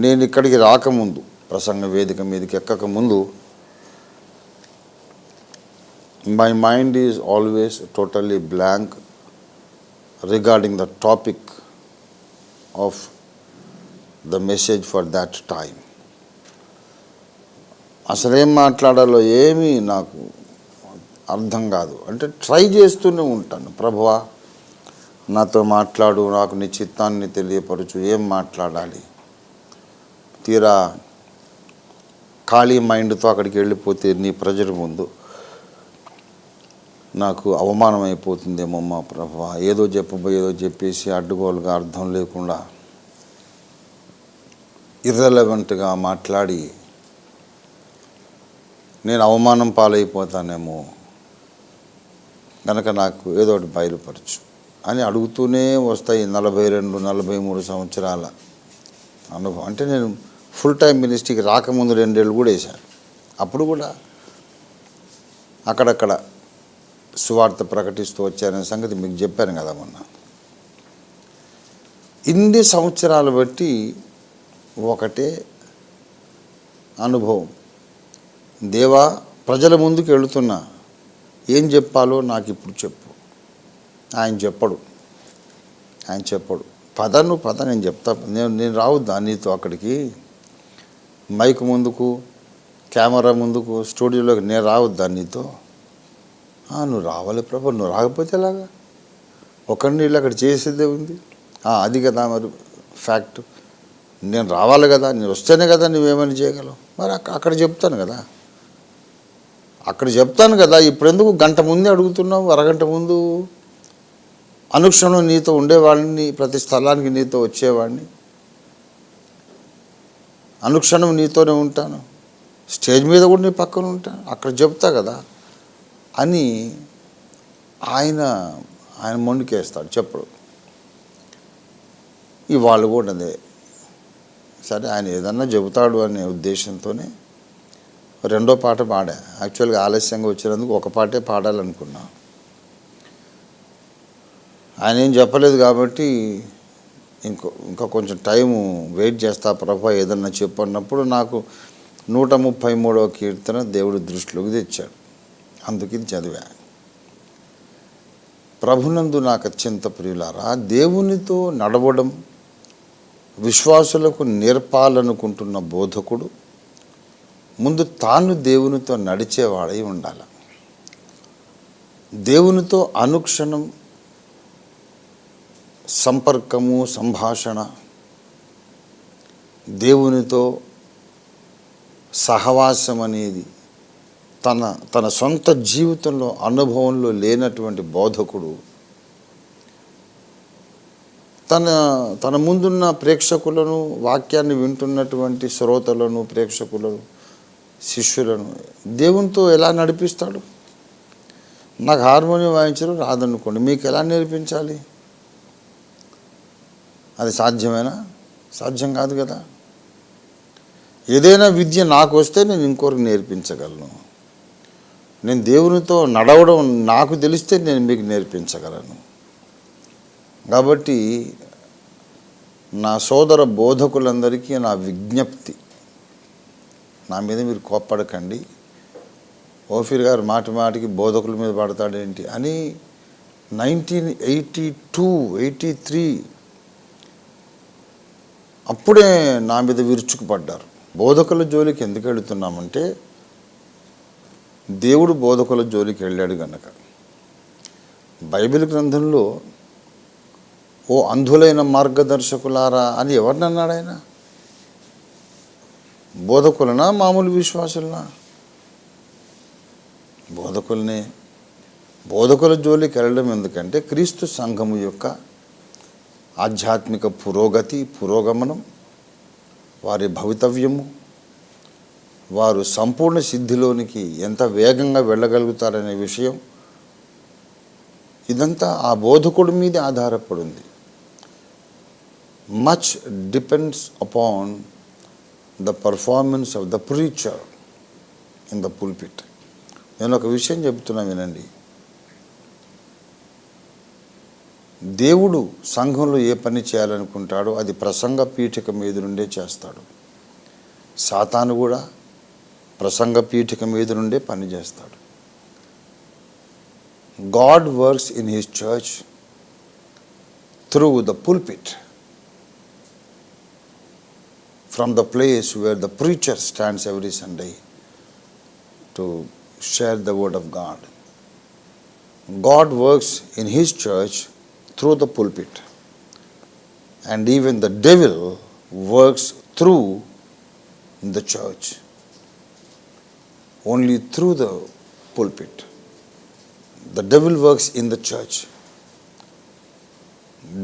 నేను ఇక్కడికి రాకముందు, ప్రసంగ వేదిక మీదకి ఎక్కకముందు, my mind is always totally blank regarding the topic of the message for that time. అసలేం మాట్లాడాలో ఏమీ నాకు అర్థం కాదు. అంటే ట్రై చేస్తూనే ఉంటాను, ప్రభువా నాతో మాట్లాడు, నాకు నీ చిత్తాన్ని తెలియపరచు, ఏం మాట్లాడాలి. తీరా ఖాళీ మైండ్తో అక్కడికి వెళ్ళిపోతే నీ ప్రజల ముందు నాకు అవమానం అయిపోతుందేమో మా ప్రభువా, ఏదో చెప్పేసి అడ్డుగోలుగా అర్థం లేకుండా ఇర్రెలవెంట్గా మాట్లాడి నేను అవమానం పాలైపోతానేమో, కనుక నాకు ఏదో ఒకటి బయలుపరచు అని అడుగుతూనే వస్తాయి 42-43 సంవత్సరాల అనుభవం. అంటే నేను ఫుల్ టైం మినిస్ట్రీకి రాకముందు 2 ఏళ్ళు కూడా వేశాను. అప్పుడు కూడా అక్కడక్కడ సువార్త ప్రకటిస్తూ వచ్చారనే సంగతి మీకు చెప్పాను కదా మొన్న. ఇన్ని సంవత్సరాలు బట్టి ఒకటే అనుభవం, దేవా ప్రజల ముందుకు వెళుతున్నా, ఏం చెప్పాలో నాకు ఇప్పుడు చెప్పు. ఆయన చెప్పడు. పద నేను చెప్తా. నేను రావద్దా నీతో అక్కడికి, మైక్ ముందుకు, కెమెరా ముందుకు, స్టూడియోలోకి నేను రావద్దా నీతో? నువ్వు రావాలి ప్రభు, నువ్వు రాకపోతే ఎలాగా? ఒకరిని అక్కడ చేసేదే ఉంది. అది కదా మరి ఫ్యాక్ట్. నేను రావాలి కదా, నేను వస్తేనే కదా నువ్వేమని చేయగలవు. మరి అక్కడ చెప్తాను కదా. ఇప్పుడు ఎందుకు గంట ముందే అడుగుతున్నావు? అరగంట ముందు అనుక్షణం నీతో ఉండేవాడిని, ప్రతి స్థలానికి నీతో వచ్చేవాడిని, అనుక్షణం నీతోనే ఉంటాను, స్టేజ్ మీద కూడా నీ పక్కన ఉంటాను, అక్కడ చెప్తా కదా అని ఆయన మొండికేస్తాడు, చెప్పడు. ఇవాళ కూడా అదే. సరే ఆయన ఏదన్నా చెబుతాడు అనే ఉద్దేశంతోనే 2వ పాట పాడా. యాక్చువల్గా ఆలస్యంగా వచ్చినందుకు ఒక పాటే పాడాలనుకున్నా. ఆయన ఏం చెప్పలేదు కాబట్టి ఇంకా కొంచెం టైము వెయిట్ చేస్తా ప్రభు, ఏదన్నా చెప్పు అన్నప్పుడు నాకు 133వ కీర్తన దేవుడి దృష్టిలోకి తెచ్చాడు. అందుకు ఇది చదివా. ప్రభునందు నాకు అత్యంత ప్రియులారా, దేవునితో నడవడం విశ్వాసులకు నేర్పాలనుకుంటున్న బోధకుడు ముందు తాను దేవునితో నడిచేవాడై ఉండాలి. దేవునితో అనుక్షణం సంపర్కము, సంభాషణ, దేవునితో సహవాసం అనేది తన సొంత జీవితంలో అనుభవంలో లేనటువంటి బోధకుడు తన ముందున్న ప్రేక్షకులను, వాక్యాన్ని వింటున్నటువంటి శ్రోతలను, ప్రేక్షకులను, శిష్యులను దేవునితో ఎలా నడిపిస్తాడు? నాకు హార్మోనియం వాయించడం రాదనుకోండి, మీకు ఎలా నేర్పించాలి? అది సాధ్యమేనా? సాధ్యం కాదు కదా. ఏదైనా విద్య నాకు వస్తే నేను ఇంకొకరికి నేర్పించగలను. నేను దేవునితో నడవడం నాకు తెలిస్తే నేను మీకు నేర్పించగలను. కాబట్టి నా సోదర బోధకులందరికీ నా విజ్ఞప్తి, నా మీద మీరు కోప్పడకండి. ఓఫీర్ గారు మాటికి బోధకుల మీద పడతాడేంటి అని 1982-83 అప్పుడే నా మీద విరుచుకుపడ్డారు. బోధకుల జోలికి ఎందుకు వెళుతున్నామంటే దేవుడు బోధకుల జోలికి వెళ్ళాడు గనక. బైబిల్ గ్రంథంలో ఓ అంధులైన మార్గదర్శకులారా అని ఎవరినన్నాడు ఆయన? బోధకులనా మామూలు విశ్వాసులనా? బోధకులనే. బోధకుల జోలికి వెళ్ళడం ఎందుకంటే క్రీస్తు సంఘము యొక్క ఆధ్యాత్మిక పురోగమనం, వారి భవితవ్యము, వారు సంపూర్ణ సిద్ధిలోనికి ఎంత వేగంగా వెళ్ళగలుగుతారనే విషయం, ఇదంతా ఆ బోధకుడి మీద ఆధారపడింది. Much depends upon the performance of the preacher in the pulpit. నేను ఒక విషయం చెప్తున్నా వినండి. దేవుడు సంఘంలో ఏ పని చేయాలనుకుంటాడో అది ప్రసంగ పీఠిక మీద నుండే చేస్తాడు. సాతాను కూడా ప్రసంగ పీఠిక మీద నుండే పని చేస్తాడు. God works in his church through the pulpit, from the place where the preacher stands every Sunday to share the word of God. God works in his church through the pulpit, and even the devil works through the church, only through the pulpit. The devil works in the church.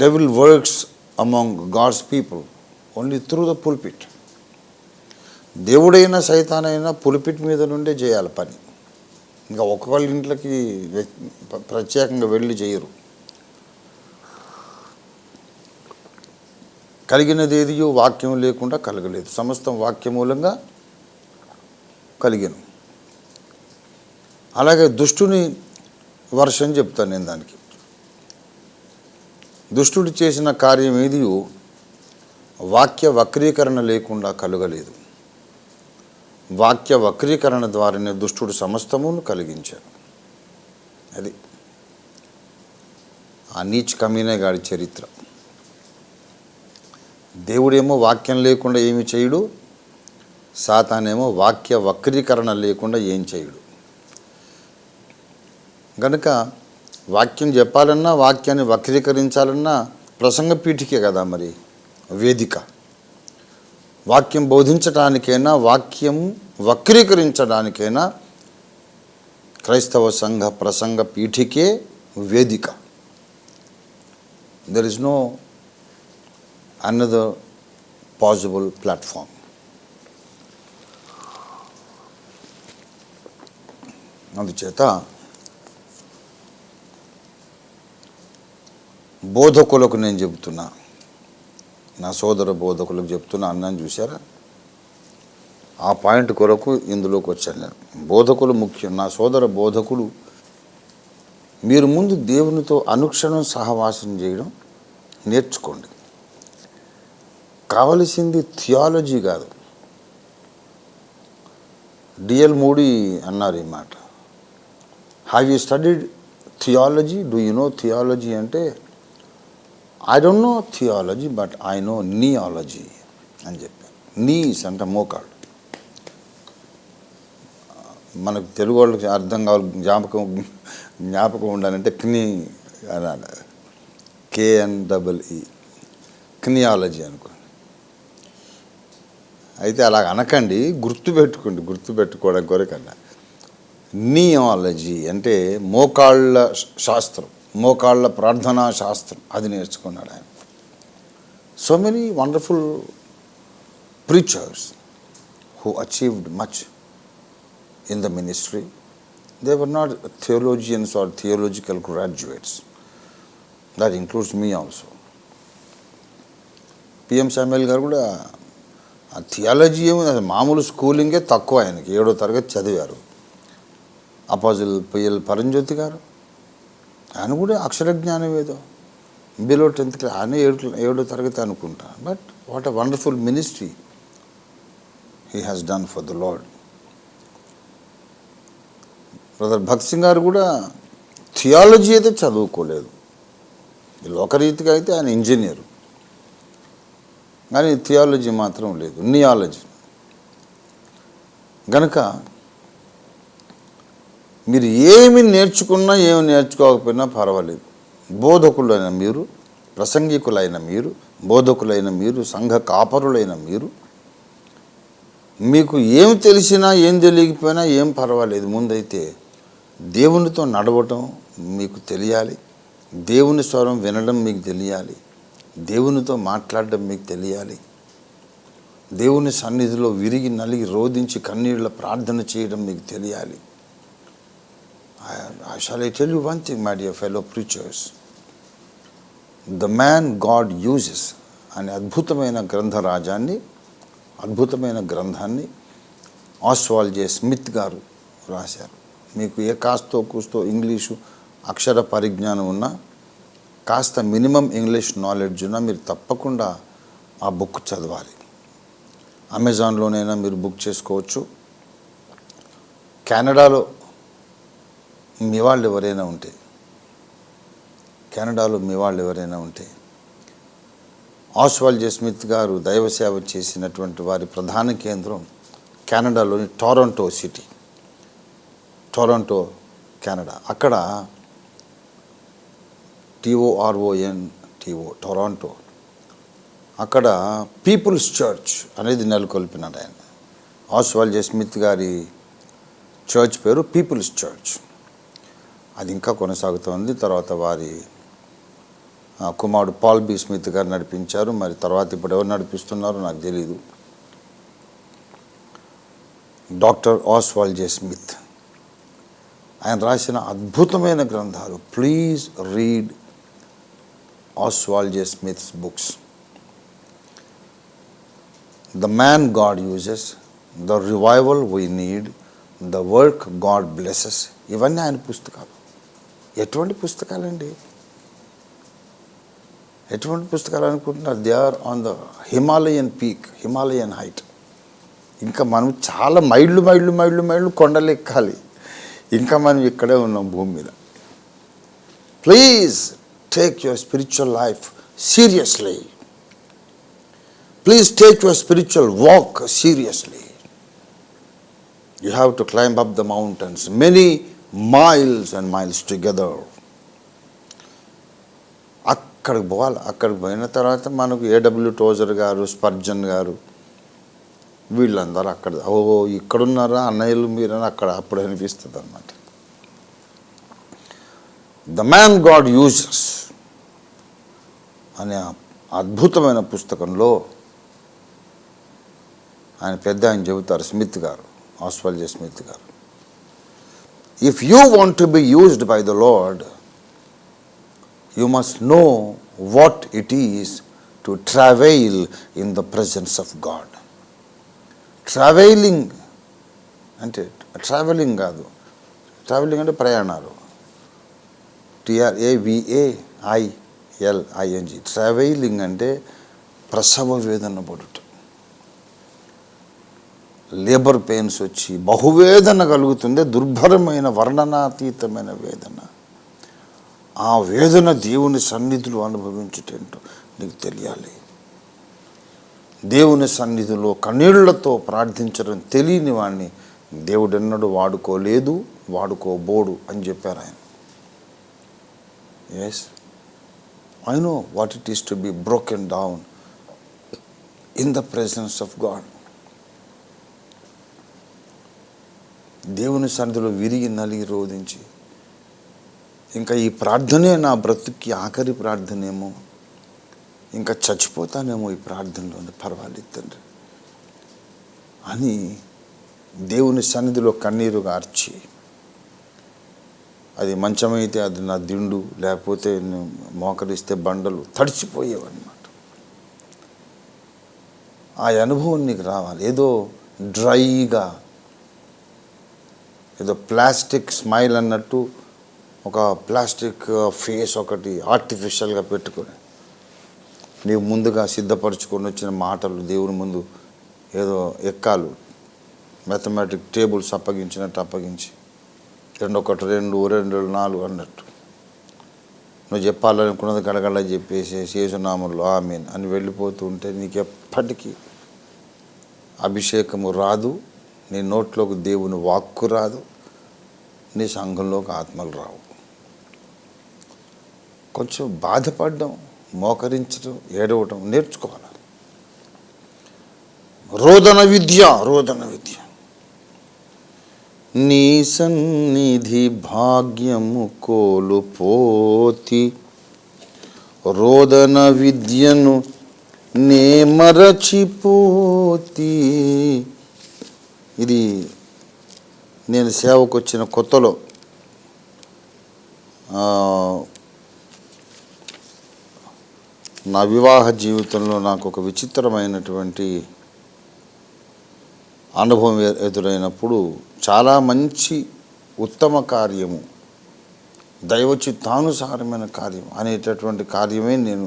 Devil works among God's people only through the pulpit. దేవుడైనా సైతానైనా పులిపిట్ మీద నుండే చేయాలి పని. ఇంకా ఒక్కొక్కళ్ళ ఇంట్లోకి ప్రత్యేకంగా వెళ్ళి చేయరు. కలిగినది ఏదియో వాక్యం లేకుండా కలగలేదు, సమస్తం వాక్య మూలంగా కలిగను. అలాగే దుష్టుని వర్షం చెప్తాను నేను. దానికి దుష్టుడు చేసిన కార్యం ఏదియో వాక్య వక్రీకరణ లేకుండా కలగలేదు. వాక్య వక్రీకరణ ద్వారానే దుష్టుడు సమస్తమును కలిగించాడు. అది ఆ నీచ్ కమీనే గాడి చరిత్ర. దేవుడేమో వాక్యం లేకుండా ఏమి చేయడు, సాతానేమో వాక్య వక్రీకరణ లేకుండా ఏం చేయడు. కనుక వాక్యం చెప్పాలన్నా, వాక్యాన్ని వక్రీకరించాలన్నా ప్రసంగ పీఠికే కదా మరి వేదిక. వాక్యం బోధించడానికైనా, వాక్యం వక్రీకరించడానికైనా క్రైస్తవ సంఘ ప్రసంగ పీఠికే వేదిక. There is no another possible platform. అందుచేత బోధకులకు నేను చెబుతున్నా, నా సోదర బోధకులకు చెప్తున్నా. అన్నాను చూసారా, ఆ పాయింట్ కొరకు ఇందులోకి వచ్చాను నేను. బోధకులు ముఖ్యం. నా సోదర బోధకులు, మీరు ముందు దేవునితో అనుక్షణం సహవాసం చేయడం నేర్చుకోండి. కావలసింది థియాలజీ కాదు. డిఎల్ మూడీ అన్నారు ఈ మాట. Have you studied theology? Do you know theology అంటే, I don't know theology but I know kneeology అని చెప్పాను. నీస్ అంటే మోకాళ్ళు. మనకు తెలుగు వాళ్ళకి అర్థం కావాలి, జ్ఞాపకం ఉండాలంటే క్ని అనాలి, KNEE, క్నియాలజీ అనుకోండి. అయితే అలా అనకండి, గుర్తుపెట్టుకోవడం కొరకన్నా. నియాలజీ అంటే మోకాళ్ళ శాస్త్రం, మోకాళ్ళ ప్రార్థనా శాస్త్రం, అది నేర్చుకున్నాడు ఆయన. So many wonderful preachers who achieved much in the ministry, they were not theologians or theological graduates. That includes me also. PM Samuel గారు కూడా ఆ థియాలజీ ఏముంది, మామూలు స్కూలింగే తక్కువ ఆయనకి. 7వ తరగతి చదివారు. అపోజిల్ PL పరంజ్యోతి గారు, ఆయన కూడా అక్షర జ్ఞానం ఏదో బిలో 10th క్లాస్, ఆయన 7వ తరగతి అనుకుంటా. But what a wonderful ministry he has done for the lord. Brother Bhagat Singh గారు కూడా థియాలజీ అయితే చదువుకోలేదు. లోకరీతిగా అయితే ఆయన ఇంజనీరు, కానీ థియాలజీ మాత్రం లేదు, నియాలజీ. గనుక మీరు ఏమి నేర్చుకున్నా ఏమి నేర్చుకోకపోయినా పర్వాలేదు. బోధకులైన మీరు, ప్రసంగికులైన మీరు, బోధకులైన మీరు, సంఘ కాపరులైన మీరు, మీకు ఏం తెలిసినా ఏం తెలియకపోయినా ఏం పర్వాలేదు. ముందైతే దేవునితో నడవటం మీకు తెలియాలి, దేవుని స్వరం వినడం మీకు తెలియాలి, దేవునితో మాట్లాడడం మీకు తెలియాలి, దేవుని సన్నిధిలో విరిగి నలిగి రోధించి కన్నీళ్ళ ప్రార్థన చేయడం మీకు తెలియాలి. I shall tell you one thing, my dear fellow preachers. The man God uses అనే అద్భుతమైన గ్రంథరాజాన్ని, అద్భుతమైన గ్రంథాన్ని ఆస్వాల్డ్ జే స్మిత్ గారు రాశారు. మీకు ఏ కాస్తో కూస్తో ఇంగ్లీషు అక్షర పరిజ్ఞానం ఉన్నా కాస్త మినిమం ఇంగ్లీష్ నాలెడ్జ్ ఉన్నా మీరు తప్పకుండా ఆ బుక్ చదవాలి. అమెజాన్లోనైనా మీరు బుక్ చేసుకోవచ్చు. కెనడాలో మీ వాళ్ళు ఎవరైనా ఉంటే ఆస్వాల్డ్ జే స్మిత్ గారు దైవ సేవ చేసినటువంటి వారి ప్రధాన కేంద్రం కెనడాలోని టొరంటో కెనడా. అక్కడ టొరంటో అక్కడ పీపుల్స్ చర్చ్ అనేది నెలకొల్పినాడు ఆయన. ఆస్వాల్డ్ జే స్మిత్ గారి చర్చ్ పేరు పీపుల్స్ చర్చ్. అది ఇంకా కొనసాగుతోంది. తర్వాత వారి కుమారుడు పాల్ బి స్మిత్ గారు నడిపించారు. మరి తర్వాత ఇప్పుడు ఎవరు నడిపిస్తున్నారో నాకు తెలీదు. డాక్టర్ ఆస్వాల్డ్ జే స్మిత్ ఆయన రాసిన అద్భుతమైన గ్రంథాలు. Please read Oswald J Smith's books. The man God uses, the revival we need, the work God blesses. ఇవన్నీ ఆయన పుస్తకాలు. ఎటువంటి పుస్తకాలండి? ఎటువంటి పుస్తకాలు అనుకుంటున్నారు? They are on the Himalayan peak, Himalayan height. ఇంకా మనం చాలా మైళ్ళు కొండలు ఎక్కాలి. ఇంకా మనం ఇక్కడే ఉన్నాం భూమి మీద. Please take your spiritual life seriously. Please take your spiritual walk seriously. You have to climb up the mountains, many miles and miles together. అక్కడికి పోవాలి. అక్కడికి పోయిన తర్వాత మనకు ఏడబ్ల్యూ టోజర్ గారు, స్పర్జన్ గారు వీళ్ళందరూ అక్కడ ఇక్కడున్నారా అన్నయ్యలు మీరని అక్కడ అప్పుడు అనిపిస్తుంది అన్నమాట. ద మ్యాన్ గాడ్ యూజెస్ అనే అద్భుతమైన పుస్తకంలో ఆయన చెబుతారు, స్మిత్ గారు, ఆస్వాల్డ్ జే స్మిత్ గారు, if you want to be used by the lord, you must know what it is to travel in the presence of God. Travelling అంటే ట్రావెలింగ్ కాదు, travelling అంటే ప్రయాణాలు. TRAVAILING. ట్రావెలింగ్ అంటే ప్రసవ వేదన పడుట, లేబర్ పెయిన్స్ వచ్చి బహువేదన కలుగుతుంది, దుర్భరమైన వర్ణనాతీతమైన వేదన. ఆ వేదన దేవుని సన్నిధిలో అనుభవించుటేంటో నీకు తెలియాలి. దేవుని సన్నిధిలో కన్నీళ్లతో ప్రార్థించడం తెలియని వాడిని దేవుడెన్నడూ వాడుకోలేదు, వాడుకోబోడు అని చెప్పారు ఆయన. Yes, I know what it is to be broken down in the presence of God. దేవుని సన్నిధిలో విరిగి నలిగి రోధించి ఇంకా ఈ ప్రార్థనే నా బ్రతుక్కి ఆఖరి ప్రార్థనేమో, ఇంకా చచ్చిపోతానేమో ఈ ప్రార్థనలోనే, పర్వాలేదు తండ్రి అని దేవుని సన్నిధిలో కన్నీరు గార్చి, అది మంచమైతే అది నా దిండు, లేకపోతే మోకరిస్తే బండలు తడిచిపోయేవన్నమాట. ఆ అనుభవం నీకు రావాలి. ఏదో డ్రైగా, ఏదో ప్లాస్టిక్ స్మైల్ అన్నట్టు ఒక ప్లాస్టిక్ ఫేస్ ఒకటి ఆర్టిఫిషియల్గా పెట్టుకొని నీవు ముందుగా సిద్ధపరచుకొని వచ్చిన మాటలు దేవుని ముందు ఏదో ఎక్కాలు, మ్యాథమెటిక్ టేబుల్స్ అప్పగించినట్టు అప్పగించి 2 1 2 2 4 అన్నట్టు నువ్వు చెప్పాలనుకున్నది గడగడ చెప్పేసి యేసునామములో ఆమేన్ అని వెళ్ళిపోతూ ఉంటే నీకు ఎప్పటికీ అభిషేకము రాదు, నీ నోట్లోకి దేవుని వాక్కు రాదు, నీ సంఘంలోకి ఆత్మలు రావు. కొంచెం బాధపడడం, మోకరించడం, ఏడవటం నేర్చుకోవాలి. రోదన విద్య నీ సన్నిధి భాగ్యము కోల్పోతి, రోదన విద్యను నే మరచిపోతి. ఇది నేను సేవకు వచ్చిన కొత్తలో నా వివాహ జీవితంలో నాకు ఒక విచిత్రమైనటువంటి అనుభవం ఎదురైనప్పుడు చాలా మంచి ఉత్తమ కార్యము దైవ చిత్తానుసారమైన కార్యం అనేటటువంటి కార్యమే నేను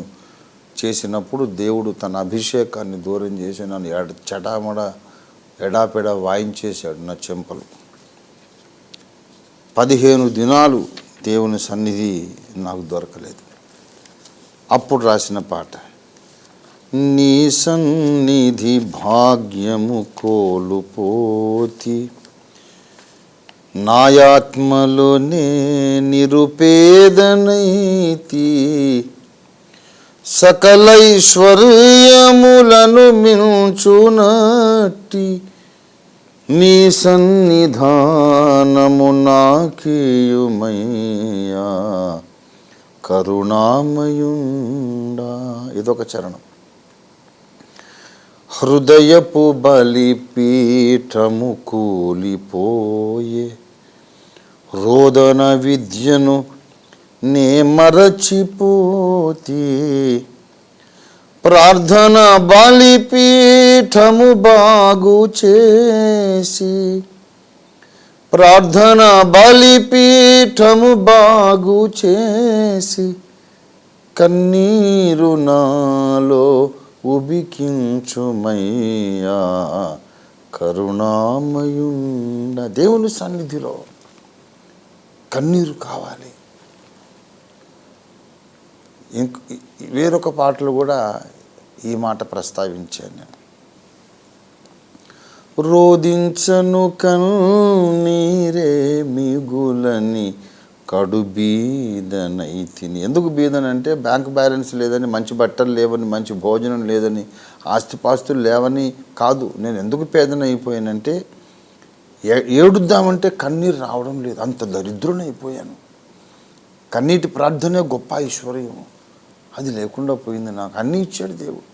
చేసినప్పుడు దేవుడు తన అభిషేకాన్ని దూరం చేసి నన్ను చటామడ ఎడాపెడ వాయించేశాడు నా చెంపలు. 15 దినాలు దేవుని సన్నిధి నాకు దొరకలేదు. అప్పుడు రాసిన పాట, నీ సన్నిధి భాగ్యము కోల్పోతి, నాయాత్మలోనే నిరుపేదనైతి, సకలైశ్వర్యములను మించునట్టి నీ సన్నిధానము నాకేయుమయ్యా కరుణామయుండా. ఇదొక చరణం. హృదయపు బలిపీఠము కూలిపోయే, రోదన విద్యను నే మరచిపోతే, ప్రార్థన బలిపీఠము బాగు చేసి, ప్రార్థన బలిపీఠము బాగు చేసి, కన్నీరు నాలో ఉబికించుమయ్యా కరుణామయుండ. దేవుని సన్నిధిలో కన్నీరు కావాలి. వేరొక పాటలు కూడా ఈ మాట ప్రస్తావించాను నేను. రోదించను కన్నీరే మిగులని కడు బీదనైతిని. ఎందుకు బీదనంటే బ్యాంక్ బ్యాలెన్స్ లేదని, మంచి బట్టలు లేవని, మంచి భోజనం లేదని, ఆస్తిపాస్తులు లేవని కాదు. నేను ఎందుకు పేదనైపోయానంటే ఏడుద్దామంటే కన్నీరు రావడం లేదు, అంత దరిద్రునైపోయాను. కన్నీటి ప్రార్థనే గొప్ప ఐశ్వర్యం. అది లేకుండా పోయింది నాకు. అన్నీ ఇచ్చాడు దేవుడు,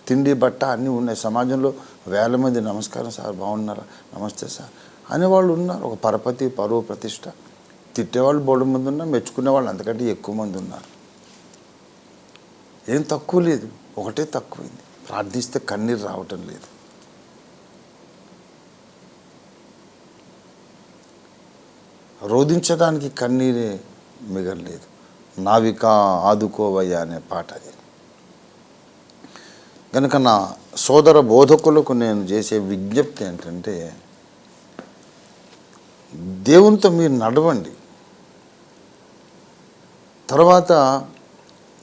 తిండి బట్ట అన్నీ ఉన్నాయి. సమాజంలో వేల మంది నమస్కారం సార్, బాగున్నారా, నమస్తే సార్ అనేవాళ్ళు ఉన్నారు. ఒక పరపతి, పరువు, ప్రతిష్ట. తిట్టేవాళ్ళు బోడు మంది ఉన్నారు, మెచ్చుకునే వాళ్ళు అంతకంటే ఎక్కువ మంది ఉన్నారు. ఏం తక్కువ లేదు, ఒకటే తక్కువైంది, ప్రార్థిస్తే కన్నీరు రావటం లేదు. రోధించడానికి కన్నీరే మిగలలేదు. నావిక ఆదుకోవయ్యా అనే పాట అది. కనుక నా సోదర బోధకులకు నేను చేసే విజ్ఞప్తి ఏంటంటే, దేవునితో మీరు నడవండి. తర్వాత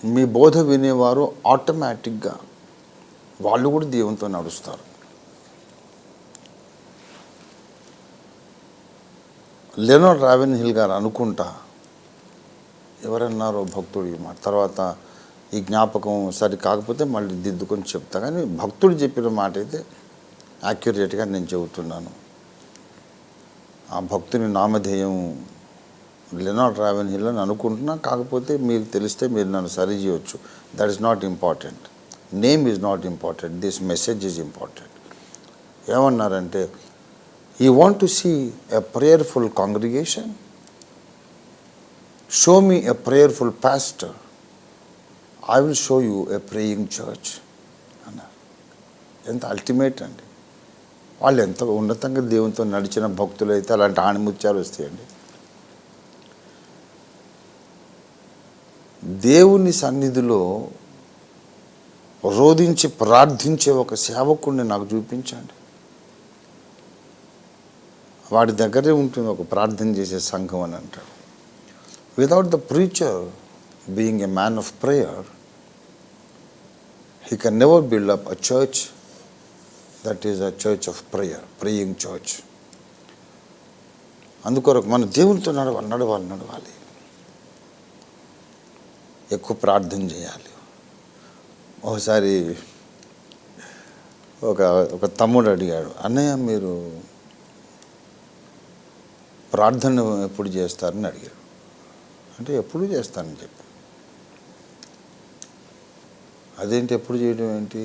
మీ బోధ వినేవారు ఆటోమేటిక్గా వాళ్ళు కూడా దేవునితో నడుస్తారు. లెనార్డ్ రావెన్హిల్ గారు అనుకుంటా ఎవరన్నారో భక్తుడు ఈ మాట, తర్వాత ఈ జ్ఞాపకం సరి కాకపోతే మళ్ళీ దిద్దుకొని చెప్తా, కానీ భక్తుడు చెప్పిన మాట అయితే యాక్యురేట్గా నేను చెబుతున్నాను. ఆ భక్తుని నామధేయం లెనార్డ్ రావెన్హిల్ అని అనుకుంటున్నా, కాకపోతే మీకు తెలిస్తే మీరు నన్ను సరి చేయవచ్చు. That is not important, name is not important, this message is important. ఏమన్నారంటే, you want to see a prayerful congregation, show me a prayerful pastor, I will show you a praying church అన్నారు. ఎంత ultimate అండి. వాళ్ళు ఎంత ఉన్నతంగా దేవునితో నడిచిన భక్తులు అయితే అలాంటి ఆణిముత్యాలు వస్తాయండి. దేవుని సన్నిధిలో రోధించి ప్రార్థించే ఒక సేవకుడిని నాకు చూపించండి. వాడి దగ్గరే ఉంటుంది ఒక ప్రార్థన చేసే సంఘం అని అంటాడు. Without the preacher being a man of prayer, he can never build up a church that is a church of prayer, praying church. అందుకొరకు మన దేవునితో నడవాలి, ఎక్కువ ప్రార్థన చేయాలి. ఒకసారి ఒక తమ్ముడు అడిగాడు, అన్నయ్య మీరు ప్రార్థన ఎప్పుడు చేస్తారని అడిగాడు. అంటే ఎప్పుడు చేస్తానని చెప్పి. అదేంటి ఎప్పుడు చేయడం ఏంటి,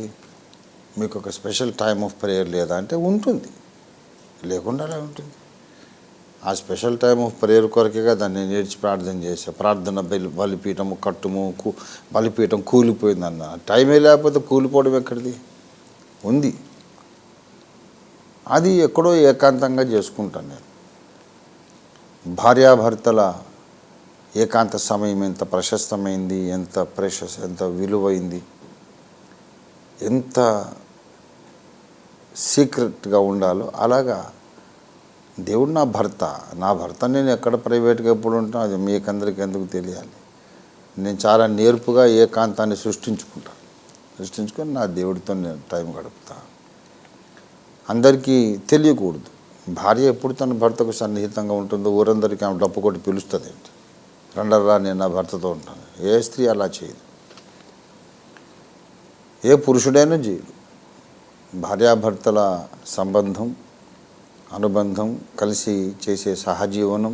మీకు ఒక స్పెషల్ టైమ్ ఆఫ్ ప్రేయర్ లేదా అంటే ఉంటుంది, లేకుండా అలా ఉంటుంది. ఆ స్పెషల్ టైమ్ ఆఫ్ ప్రేయర్ కొరకేగా దాన్ని నేర్చి ప్రార్థన చేసా. ప్రార్థన బలిపీఠము కట్టుము, బలిపీఠం కూలిపోయిందన్న. టైమే లేకపోతే కూలిపోవడం ఎక్కడిది ఉంది. అది ఎక్కడో ఏకాంతంగా చేసుకుంటాను నేను. భార్యాభర్తల ఏకాంత సమయం ఎంత ప్రశస్తమైంది, ఎంత ఎంత విలువైంది, ఎంత సీక్రెట్గా ఉండాలో అలాగా దేవుడు నా భర్త నేను ఎక్కడ ప్రైవేట్గా ఎప్పుడు ఉంటాను అది మీకందరికీ ఎందుకు తెలియాలి. నేను చాలా నేర్పుగా ఏకాంతాన్ని సృష్టించుకొని నా దేవుడితో నేను టైం గడుపుతా. అందరికీ తెలియకూడదు. భార్య ఎప్పుడు తన భర్తకు సన్నిహితంగా ఉంటుందో ఊరందరికీ ఆమె డప్పు కొట్టి పిలుస్తుంది. ఏంటి రండర్రా నేను నా భర్తతో ఉంటాను. ఏ స్త్రీ అలా చేయదు, ఏ పురుషుడైనా చేయడు. భార్యాభర్తల సంబంధం, అనుబంధం, కలిసి చేసే సహజీవనం,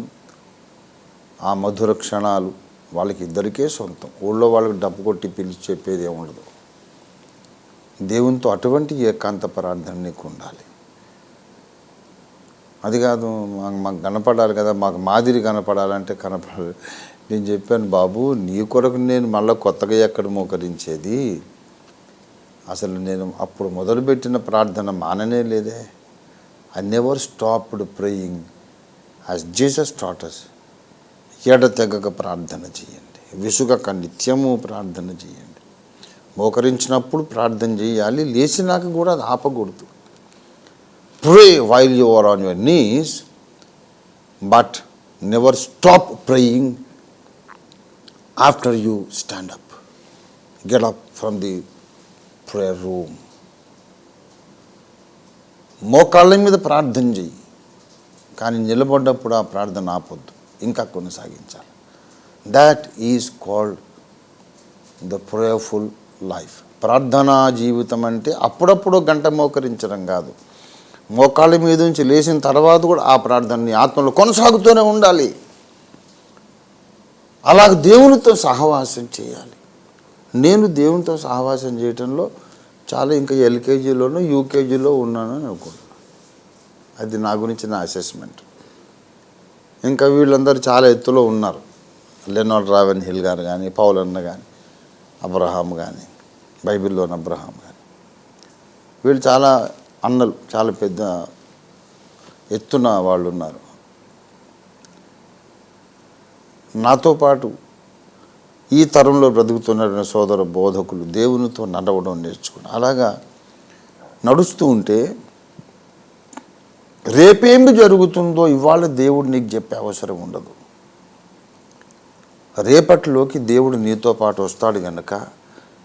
ఆ మధుర క్షణాలు వాళ్ళకి ఇద్దరికే సొంతం. ఊళ్ళో వాళ్ళకి డప్పు కొట్టి పిలిచి చెప్పేది ఏముండదు. దేవునితో అటువంటి ఏకాంత ప్రార్థన నీకు ఉండాలి. అది కాదు మాకు కనపడాలి కదా, మాకు మాదిరి కనపడాలంటే కనపడాలి. నేను చెప్పాను, బాబు నీ కొరకు నేను మళ్ళీ కొత్తగా ఎక్కడ మోకరించేది, అసలు నేను అప్పుడు మొదలుపెట్టిన ప్రార్థన మాననే లేదే. I never stopped praying as Jesus taught us. ఎడతెగక ప్రార్థన చేయండి, విసుగక నిత్యము ప్రార్థన చేయండి. మోకరించినప్పుడు ప్రార్థన చేయాలి, లేచినాక కూడా అది ఆపకూడదు. Pray while you are on your knees, but never stop praying after you stand up. Get up from the prayer room. మోకాళ్ళ మీద ప్రార్థన చెయ్యి, కానీ నిలబడ్డప్పుడు ఆ ప్రార్థన ఆపొద్దు, ఇంకా కొనసాగించాలి. That is called the prayerful life. ప్రార్థనా జీవితం అంటే అప్పుడప్పుడు గంట మోకరించడం కాదు. మోకాళ్ళ మీద నుంచి లేచిన తర్వాత కూడా ఆ ప్రార్థనని ఆత్మలో కొనసాగుతూనే ఉండాలి. అలాగ దేవునితో సహవాసం చేయాలి. నేను దేవునితో సహవాసం చేయటంలో చాలా ఇంకా ఎల్కేజీలోనూ యూకేజీలో ఉన్నానని అనుకుంటున్నాను. అది నా గురించి నా అసెస్మెంట్. ఇంకా వీళ్ళందరూ చాలా ఎత్తులో ఉన్నారు. లెనార్డ్ రావెన్ హిల్ గారు కానీ, పౌలన్న కానీ, అబ్రహాం కానీ, బైబిల్లోని అబ్రహాం కానీ, వీళ్ళు చాలా అన్నలు, చాలా పెద్ద ఎత్తున వాళ్ళు ఉన్నారు. నాతో పాటు ఈ తరంలో బ్రతుకుతున్న సోదర బోధకులు దేవునితో నడవడం నేర్చుకున్నారు. అలాగా నడుస్తూ ఉంటే రేపేమి జరుగుతుందో ఇవాళ దేవుడు నీకు చెప్పే అవసరం ఉండదు. రేపటిలోకి దేవుడు నీతో పాటు వస్తాడు కనుక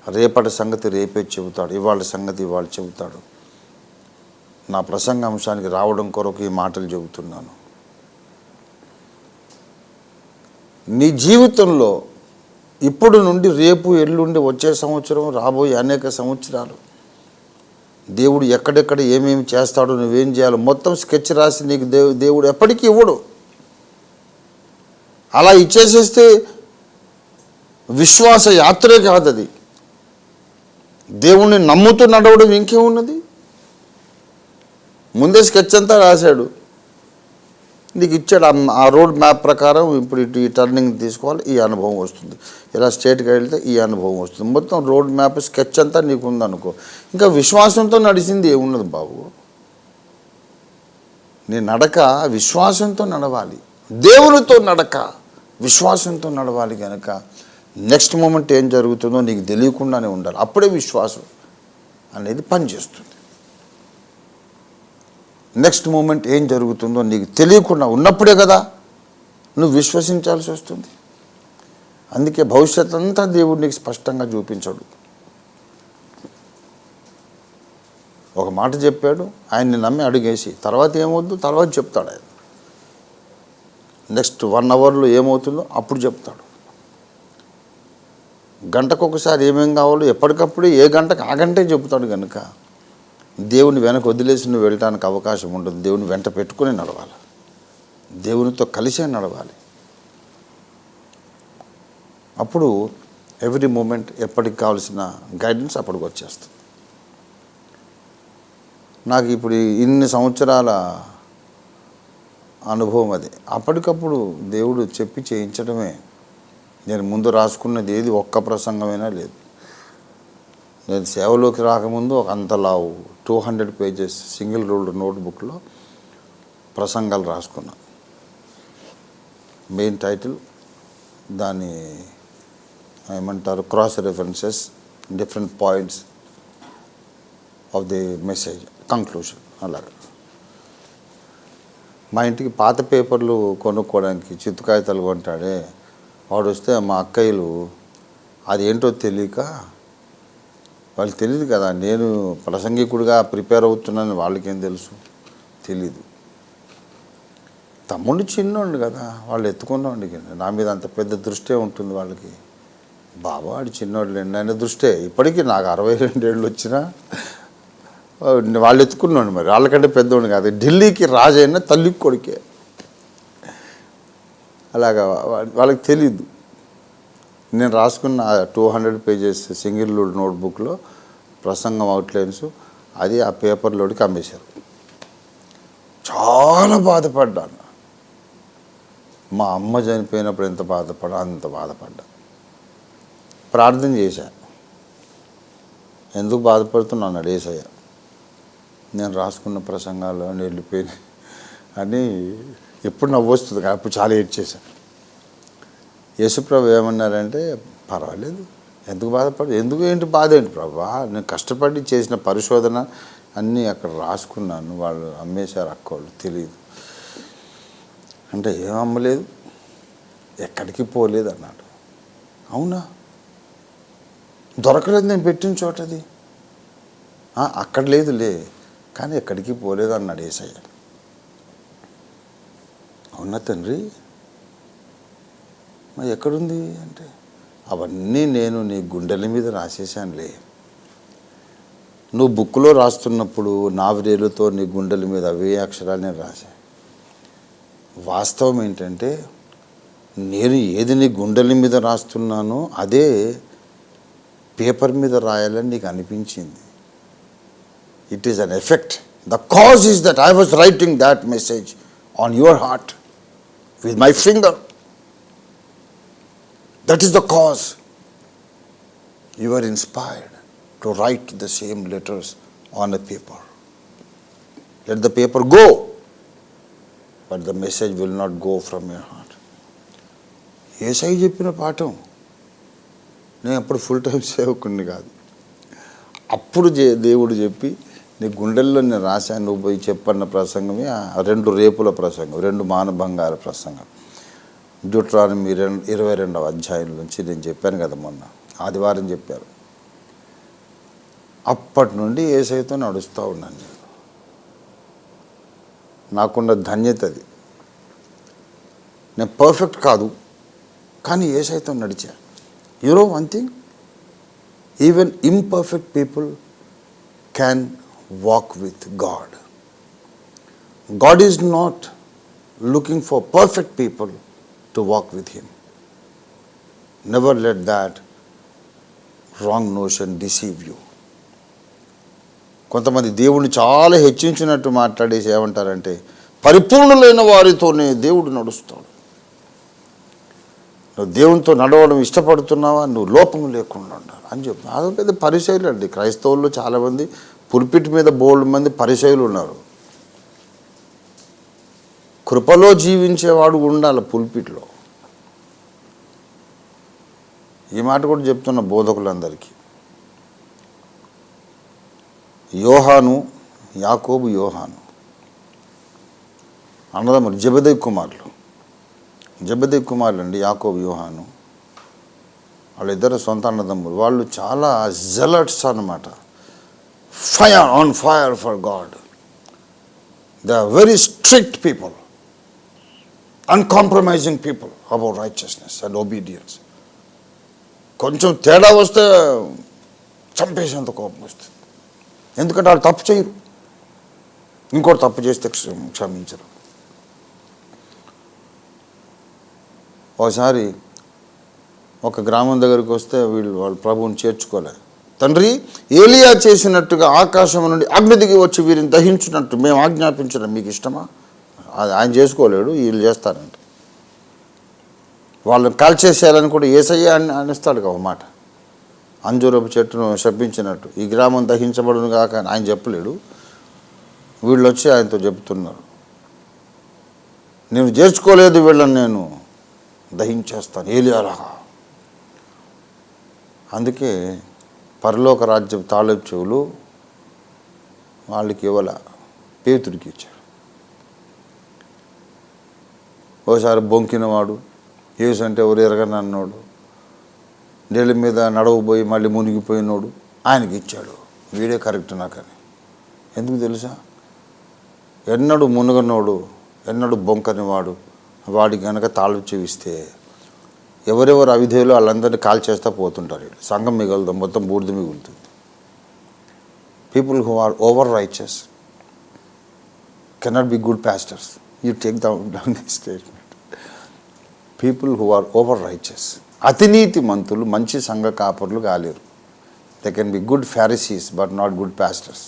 రేపటి సంగతి రేపే చెబుతాడు, ఇవాళ సంగతి ఇవాళ చెబుతాడు. నా ప్రసంగ అంశానికి రావడం కొరకు ఈ మాటలు చెబుతున్నాను. నీ జీవితంలో ఇప్పుడు నుండి రేపు, ఎల్లుండి, వచ్చే సంవత్సరం, రాబోయే అనేక సంవత్సరాలు దేవుడు ఎక్కడెక్కడ ఏమేమి చేస్తాడో, నువ్వేం చేయాలో మొత్తం స్కెచ్ రాసి నీకు దేవుడు ఎప్పటికీ ఇవ్వడు. అలా ఇచ్చేసేస్తే విశ్వాస యాత్రే కాదు అది. దేవుణ్ణి నమ్ముతూ నడవడం ఇంకేమున్నది. ముందే స్కెచ్ అంతా రాశాడు, నీకు ఇచ్చాడు. ఆ రోడ్ మ్యాప్ ప్రకారం ఇప్పుడు ఇటు ఈ టర్నింగ్ తీసుకోవాలి, ఈ అనుభవం వస్తుంది, ఇలా స్ట్రేట్గా వెళ్తే ఈ అనుభవం వస్తుంది. మొత్తం రోడ్ మ్యాప్ స్కెచ్ అంతా నీకు ఉందనుకో. ఇంకా విశ్వాసంతో నడిచింది ఏమున్నది బాబు. నీ నడక విశ్వాసంతో నడవాలి. దేవునితో నడక విశ్వాసంతో నడవాలి కనుక నెక్స్ట్ మూమెంట్ ఏం జరుగుతుందో నీకు తెలియకుండానే ఉండాలి. అప్పుడే విశ్వాసం అనేది పనిచేస్తుంది. నెక్స్ట్ మూమెంట్ ఏం జరుగుతుందో నీకు తెలియకుండా ఉన్నప్పుడే కదా నువ్వు విశ్వసించాల్సి వస్తుంది. అందుకే భవిష్యత్ అంతా దేవుడు నీకు స్పష్టంగా చూపించాడు. ఒక మాట చెప్పాడు, ఆయన్ని నమ్మి అడుగేసి తర్వాత ఏమవుతుందో తర్వాత చెప్తాడు ఆయన. నెక్స్ట్ 1 అవర్లో ఏమవుతుందో అప్పుడు చెప్తాడు. గంటకొకసారి ఏమేం కావాలో ఎప్పటికప్పుడు ఏ గంటకు ఆ గంటే చెబుతాడు కనుక దేవుని వెనక వదిలేసి నువ్వు వెళ్ళటానికి అవకాశం ఉండదు. దేవుని వెంట పెట్టుకుని నడవాలి, దేవునితో కలిసే నడవాలి. అప్పుడు ఎవ్రీ మూమెంట్ ఎప్పటికి కావాల్సిన గైడెన్స్ అప్పటికి వచ్చేస్తుంది. నాకు ఇప్పుడు ఇన్ని సంవత్సరాల అనుభవం అది. అప్పటికప్పుడు దేవుడు చెప్పి చేయించడమే. నేను ముందు రాసుకున్నది ఏది ఒక్క ప్రసంగమైనా లేదు. నేను సేవలోకి రాకముందు ఒక అంతలావు 200 పేజెస్ సింగిల్ రూల్డ్ నోట్బుక్లో ప్రసంగాలు రాసుకున్నాను. మెయిన్ టైటిల్ దాని ఏమంటారు cross references, different points of the message, conclusion. అలాగా మా ఇంటికి పాత పేపర్లు కొనుక్కోవడానికి చిత్తు కాగితాలు కొంటాడే వాడు వస్తే మా అక్కయ్యలు అది ఏంటో తెలియక, వాళ్ళకి తెలియదు కదా నేను ప్రసంగికుడిగా ప్రిపేర్ అవుతున్నాను, వాళ్ళకేం తెలుసు, తెలీదు. తమ్ముడు చిన్నోండి కదా, వాళ్ళు ఎత్తుకున్నోండి కదా, నా మీద అంత పెద్ద దృష్టే ఉంటుంది వాళ్ళకి. బాబా వాడు చిన్నోళ్ళు ఆయన దృష్టే. ఇప్పటికీ నాకు 62 ఏళ్ళు వచ్చినా వాళ్ళు ఎత్తుకున్నాడు. మరి వాళ్ళకంటే పెద్దోడు కాదు, ఢిల్లీకి రాజైన తల్లి కొడుకే. అలాగా వాళ్ళకి తెలీదు. నేను రాసుకున్న 200 పేజెస్ సింగిల్ నోట్బుక్లో ప్రసంగం అవుట్లైన్స్ అది ఆ పేపర్లోకి అమ్మేశారు. చాలా బాధపడ్డాను. మా అమ్మ చనిపోయినప్పుడు ఎంత అంత బాధపడ్డా. ప్రార్థన చేశా, ఎందుకు బాధపడుతున్నాను యేసయ్య, నేను రాసుకున్న ప్రసంగాలు అని వెళ్ళిపోయినాయి అని. ఎప్పుడు నవ్వు వస్తుంది కానీ అప్పుడు చాలా ఏడ్చేశాను. యేసుప్రభు ఏమన్నారంటే, పర్వాలేదు, ఎందుకు ఏంటి బాధ ఏంటి ప్రభా, నేను కష్టపడి చేసిన పరిశోధన అన్నీ అక్కడ రాసుకున్నాను, వాళ్ళు అమ్మేశారు అక్కోళ్ళు, తెలియదు అంటే. ఏం అమ్మలేదు, ఎక్కడికి పోలేదు అన్నాడు. అవునా, దొరకలేదు నేను పెట్టిన చోటది, అక్కడ లేదులే కానీ ఎక్కడికి పోలేదు అన్నాడు యేసయ్య. అవునా తండ్రి, మరి ఎక్కడుంది అంటే, అవన్నీ నేను నీ గుండెల మీద రాసేసానులే. నువ్వు బుక్లో రాస్తున్నప్పుడు నా వ్రేలుతో నీ గుండెల మీద అవే అక్షరాలు నేను రాశాను. వాస్తవం ఏంటంటే, నేను ఏది నీ గుండెల మీద రాస్తున్నానో అదే పేపర్ మీద రాయాలని నీకు అనిపించింది. It is an effect. The cause is that I was writing that message on your heart with my finger. That is the cause. You are inspired to write the same letters on a paper. Let the paper go, but the message will not go from your heart. యేసై చెప్పిన పాఠం. నేను అప్పుడు full time సేవకుడిని కాదు. అప్పుడు దేవుడు చెప్పి నీ గుండెల్లో నేను రాశాను, నువ్వు పోయి చెప్పన్న ప్రసంగమే 2 రేపుల ప్రసంగం, 2 మానభంగాల ప్రసంగం. డ్యూటెరోనమీ 22వ అధ్యాయం నుంచి నేను చెప్పాను కదా, మొన్న ఆదివారం చెప్పారు. అప్పటి నుండి యేసయ్యతో నడుస్తూ ఉన్నాను నేను. నాకున్న ధన్యత అది. నేను పర్ఫెక్ట్ కాదు కానీ యేసయ్యతో నడిచా. You know one thing, even imperfect people can walk with God. God is not looking for perfect people to walk with him. Never let that wrong notion deceive you. కొంతమంది దేవుడిని చాలా హెచ్చించినట్టు మాట్లాడేసి ఏమంటారంటే, పరిపూర్ణులైన వారితోనే దేవుడు నడుస్తాడు. నువ్వు దేవునితో నడవడం ఇష్టపడుతున్నావా, నువ్వు లోపం లేకుండా ఉండాలి అని చెప్పి. అదో పెద్ద పరిచయులు అండి. క్రైస్తవుల్లో చాలామంది పుల్పిట్ మీద బోల్డ్ మంది పరిచయులు ఉన్నారు. కృపలో జీవించేవాడు ఉండాలి పుల్పిట్లో. ఈ మాట కూడా చెప్తున్న బోధకులందరికీ. యోహాను, యాకోబు, యోహాను అన్నదమ్ములు, జెబెదయి కుమారులు అండి యాకోబు, యోహాను. వాళ్ళిద్దరు సొంత అన్నదమ్ములు. వాళ్ళు చాలా జెలట్స్ అన్నమాట. On fire for God. They are very strict people, uncompromising people about righteousness and obedience. కొంచెం తేడా వస్తే చంపేసేంత కోపం వస్తుంది. ఎందుకంటే వాళ్ళు తప్పు చేయరు, ఇంకోటి తప్పు చేస్తే క్షమించరు. ఒకసారి ఒక గ్రామం దగ్గరికి వస్తే వాళ్ళ ప్రభువుని చేర్చుకోలే. తండ్రి, ఏలియా చేసినట్టుగా ఆకాశం నుండి అగ్ని దిగి వచ్చి వీరిని దహించినట్టు మేము ఆజ్ఞాపించడం మీకు ఇష్టమా? అది ఆయన చేసుకోలేడు, వీళ్ళు చేస్తారంట. వాళ్ళని కాల్చేసేయాలని కూడా యేసయ్య అనిస్తాడు ఒక మాట. అంజూరపు చెట్టును శపించినట్టు ఈ గ్రామం దహించబడును కాక ఆయన చెప్పలేడు. వీళ్ళు వచ్చి ఆయనతో చెప్తున్నారు, నేను చేర్చుకోలేదు వీళ్ళని, నేను దహించేస్తాను ఏలియాలాగా. అందుకే పరలోక రాజ్యం తాళపు చెవులు వాళ్ళకి ఇవ్వాల, పేతుడికి ఇచ్చాడు. ఓసారి బొంకినవాడు, యేసు అంటే ఎవరు ఎరగని అన్నాడు, నీళ్ళ మీద నడవబోయి మళ్ళీ మునిగిపోయినోడు ఆయనకి ఇచ్చాడు. వీడే కరెక్ట్ నాకని. ఎందుకు తెలుసా? ఎన్నడూ మునగనోడు, ఎన్నడూ బొంకనివాడు వాడికి కనుక తాళపు చెవిస్తే ఎవరెవరు అవిధేయులు వాళ్ళందరినీ కాల్ చేస్తూ పోతుంటారు. సంఘం మిగలదు, మొత్తం బూడిద మిగులుతుంది. People who are over righteous cannot be good pastors. You take down the statement. People who are over righteous, అతినీతి మంతులు మంచి సంఘ కాపర్లు కాలేరు. They can be good Pharisees but not good pastors.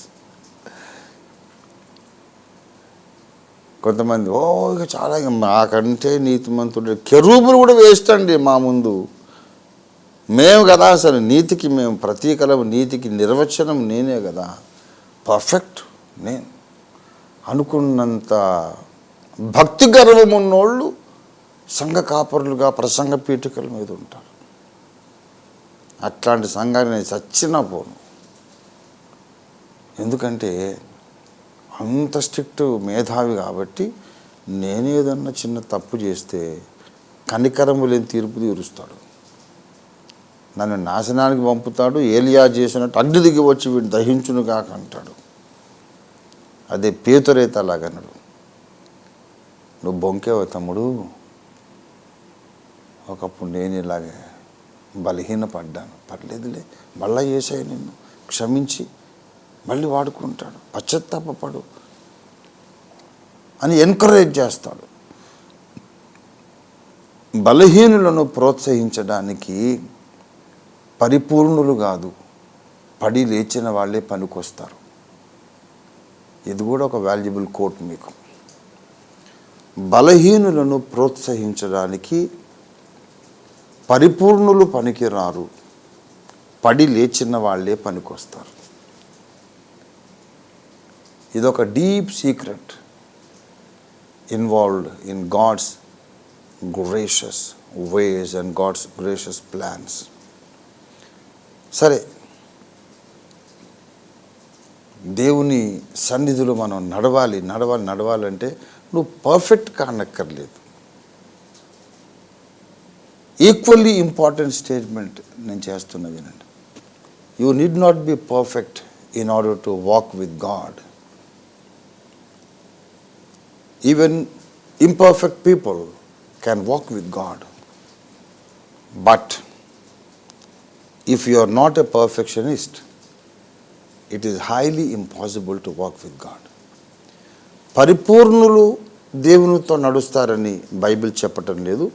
కొంతమంది ఇక చాలా మాకంటే నీతిమంతుడు, కెరూబులు కూడా వేస్ట్ అండి మా ముందు. మేము కదా అసలు నీతికి మేము ప్రతీకలం, నీతికి నిర్వచనం నేనే కదా, పర్ఫెక్ట్ నేను అనుకున్నంత భక్తి గర్వం ఉన్నోళ్ళు సంఘ కాపరులుగా ప్రసంగ పీఠికల మీద ఉంటారు. అట్లాంటి సంఘాన్ని నేను చచ్చినా పోను. ఎందుకంటే అంత స్ట్రిక్ట్ మేధావి కాబట్టి నేనేదన్నా చిన్న తప్పు చేస్తే కనికరము లేని తీర్పు తీరుస్తాడు, నన్ను నాశనానికి పంపుతాడు. ఏలియా చేసినట్టు అగ్ని దిగి వచ్చి వీడిని దహించును కాక అంటాడు. అదే పేతురైతే అలాగన్నాడు, నువ్వు బొంకేవ తమ్ముడు, ఒకప్పుడు నేను ఇలాగే బలహీనపడ్డాను, పర్లేదులే మళ్ళా యేసయ్య నిన్ను క్షమించి మళ్ళీ వాడుకుంటాడు, పశ్చాత్తాపపడు అని ఎంకరేజ్ చేస్తాడు. బలహీనులను ప్రోత్సహించడానికి పరిపూర్ణులు కాదు, పడి లేచిన వాళ్ళే పనికొస్తారు. ఇది కూడా ఒక వాల్యుబుల్ కోట్ మీకు. బలహీనులను ప్రోత్సహించడానికి పరిపూర్ణులు పనికిరారు, పడి లేచిన వాళ్ళే పనికొస్తారు. ఇదొక deep secret involved in God's gracious ways and God's gracious plans. సరే, దేవుని సన్నిధిలో మనం నడవాలంటే నువ్వు పర్ఫెక్ట్ కానక్కర్లేదు. ఈక్వల్లీ ఇంపార్టెంట్ స్టేట్మెంట్ నేను చేస్తున్నా వినండి. You need not be perfect in order to walk with God. Even imperfect people can walk with God. But if you are not a perfectionist, it is highly impossible to walk with God. పరిపూర్ణులు దేవునితో నడుస్తారని Bible చెప్పటం లేదు,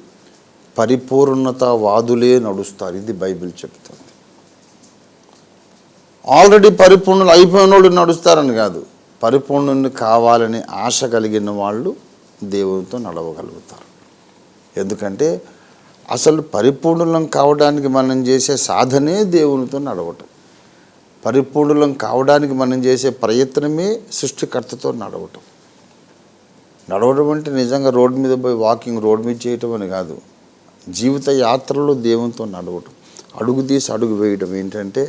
పరిపూర్ణతావాదులే నడుస్తారు, ఇది Bible చెప్తుంది. Already పరిపూర్ణులు అయిపోయిన వాళ్ళు నడుస్తారని కాదు, పరిపూర్ణుని కావాలని ఆశ కలిగిన వాళ్ళు దేవునితో నడవగలుగుతారు. ఎందుకంటే అసలు పరిపూర్ణులం కావడానికి మనం చేసే సాధనే దేవునితో నడవటం. పరిపూర్ణులం కావడానికి మనం చేసే ప్రయత్నమే సృష్టికర్తతో నడవటం. నడవడం అంటే నిజంగా రోడ్డు మీద పోయి వాకింగ్ రోడ్డు మీద చేయటం అని కాదు, జీవిత యాత్రలో దేవునితో నడవటం, అడుగు తీసి అడుగు వేయడం. ఏంటంటే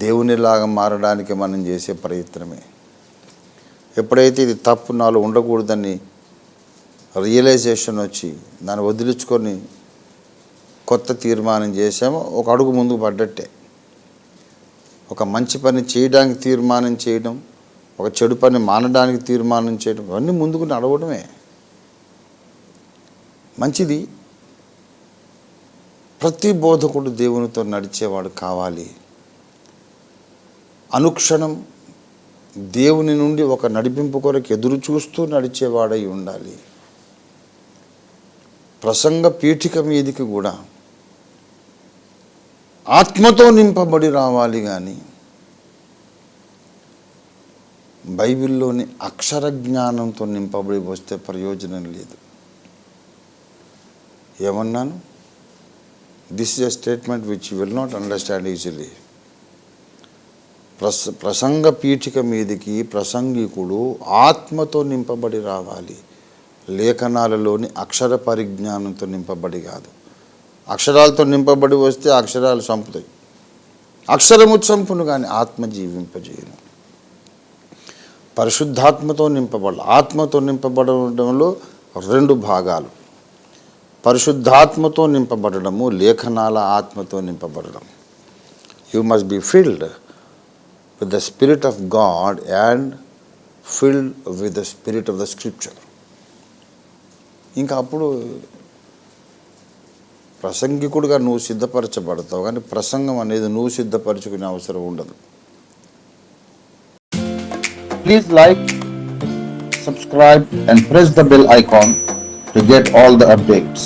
దేవునిలాగా మారడానికి మనం చేసే ప్రయత్నమే. ఎప్పుడైతే ఇది తప్పు నాలో ఉండకూడదని రియలైజేషన్ వచ్చి దాన్ని వదిలించుకొని కొత్త తీర్మానం చేసామో ఒక అడుగు ముందుకు పడ్డట్టే. ఒక మంచి పని చేయడానికి తీర్మానం చేయడం, ఒక చెడు పని మానడానికి తీర్మానం చేయడం, ఇవన్నీ ముందుకు నడవడమే మంచిది. ప్రతి బోధకుడు దేవునితో నడిచేవాడు కావాలి. అనుక్షణం దేవుని నుండి ఒక నడిపింపు కొరకు ఎదురు చూస్తూ నడిచేవాడై ఉండాలి. ప్రసంగ పీఠిక మీదికి కూడా ఆత్మతో నింపబడి రావాలి, కానీ బైబిల్లోని అక్షర జ్ఞానంతో నింపబడి వస్తే ప్రయోజనం లేదు. ఏమన్నాను? This is a statement which you will not understand easily. ప్రసంగ పీఠిక మీదికి ప్రసంగికుడు ఆత్మతో నింపబడి రావాలి, లేఖనాలలోని అక్షర పరిజ్ఞానంతో నింపబడి కాదు. అక్షరాలతో నింపబడి వస్తే అక్షరాలు చంపుతాయి. అక్షరము చంపును కానీ ఆత్మ జీవింపజేయను. పరిశుద్ధాత్మతో నింపబడాలి. ఆత్మతో నింపబడడంలో రెండు భాగాలు: పరిశుద్ధాత్మతో నింపబడము, లేఖనాల ఆత్మతో నింపబడడం. You must be filled with the spirit of God and filled with the spirit of the scripture. ఇంకా అప్పుడు ప్రసంగికుడుగా నువ్వు సిద్ధపరచబడతావు, కానీ ప్రసంగం అనేది నువ్వు సిద్ధపరచుకునే అవసరం ఉండదు. Please like, subscribe and press the bell icon to get all the updates.